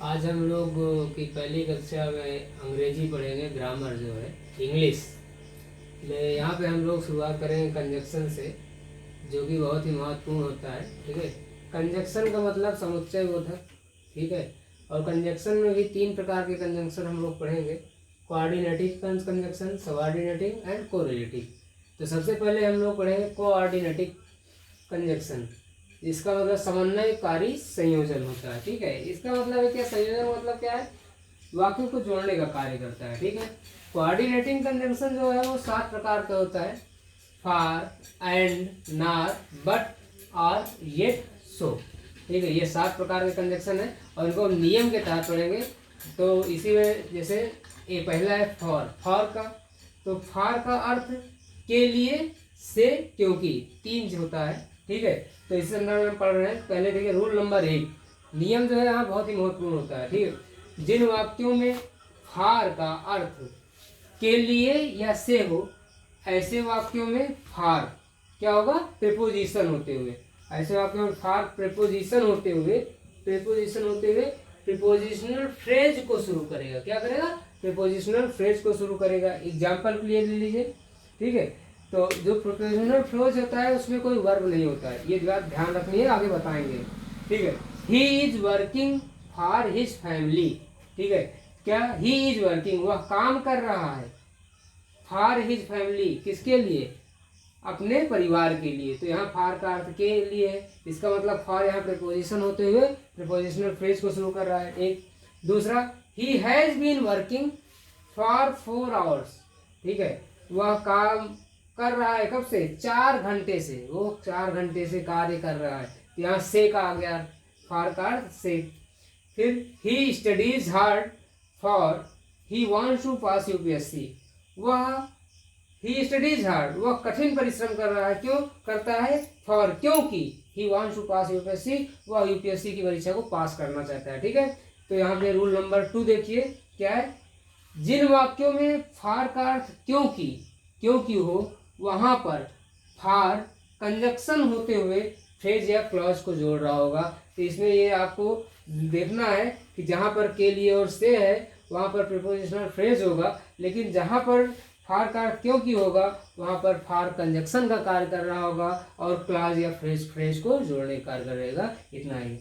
आज हम लोग की पहली कक्षा में अंग्रेजी पढ़ेंगे, ग्रामर जो है इंग्लिश। यहाँ पे हम लोग शुरुआत करेंगे कंजक्शन से, जो कि बहुत ही महत्वपूर्ण होता है। ठीक है, कंजक्शन का मतलब समुच्चय बोधक। ठीक है, और कंजक्शन में भी तीन प्रकार के कंजक्शन हम लोग पढ़ेंगे: कोऑर्डिनेटिव कंजक्शन, सबऑर्डिनेटिव एंड कोरिलेटिव। तो सबसे पहले हम लोग पढ़ेंगे कोऑर्डिनेटिव कंजक्शन। इसका मतलब समन्वयकारी संयोजन होता है। ठीक है, इसका मतलब है क्या? संयोजन मतलब क्या है? वाक्यों को जोड़ने का कार्य करता है। ठीक है, कोऑर्डिनेटिंग कंजंक्शन जो है वो 7 प्रकार का होता है: फार, एंड, नार, बट, और, येट, सो। ठीक है, ये 7 प्रकार के कंजंक्शन है और इनको हम नियम के तहत पढ़ेंगे। तो इसी में जैसे ये पहला है फॉर। फॉर का तो फार का अर्थ के लिए, से, क्योंकि, 3 होता है। ठीक है, तो इस संदर्भ में पढ़ रहे हैं। पहले देखिए रूल नंबर 1, नियम जो है यहाँ बहुत ही महत्वपूर्ण होता है। ठीक है, जिन वाक्यों में फार का अर्थ के लिए या से हो, ऐसे वाक्यों में फार क्या होगा? प्रीपोजिशन होते हुए। ऐसे वाक्यों में फार प्रीपोजिशन होते हुए प्रीपोजिशनल फ्रेज को शुरू करेगा। क्या करेगा? प्रीपोजिशनल फ्रेज को शुरू करेगा। एग्जाम्पल के लिए ले लीजिए। ठीक है, तो जो प्रीपोजिशनल फ्रेज होता है उसमें कोई वर्ब नहीं होता है, ये बात ध्यान रखनी है, आगे बताएंगे। ठीक है, he is working for his family. ठीक है, क्या? ही इज वर्किंग, वह काम कर रहा है, फॉर हिज फैमिली, किसके लिए? अपने परिवार के लिए। तो यहाँ फॉर का अर्थ के लिए है, इसका मतलब फॉर यहाँ प्रीपोजिशन होते हुए प्रीपोजिशनल फ्रेज को शुरू कर रहा है। एक दूसरा, he has been working for 4 hours. ठीक है, वह काम कर रहा है कब से? 4 घंटे से। वो 4 घंटे से कार्य कर रहा है। यहाँ से का आ गया, फॉर का अर्थ से। फिर he studies hard for he wants to pass UPSC. वह ही स्टडीज हार्ड, वह कठिन परिश्रम कर रहा है। क्यों करता है? फॉर, क्योंकि he wants to pass UPSC, वह यूपीएससी की परीक्षा को पास करना चाहता है। ठीक है, तो यहाँ पे रूल नंबर 2 देखिए क्या है। जिन वाक्यों में फार का अर्थ क्योंकि हो, वहां पर फार कंजक्शन होते हुए फ्रेज या क्लॉज को जोड़ रहा होगा। तो इसमें ये आपको देखना है कि जहां पर के लिए और से है वहां पर प्रीपोजिशनल फ्रेज होगा, लेकिन जहां पर फार का क्योंकि होगा वहां पर फार कंजक्शन का कार्य कर रहा होगा और क्लॉज या फ्रेज को जोड़ने का कार्य करेगा। इतना ही।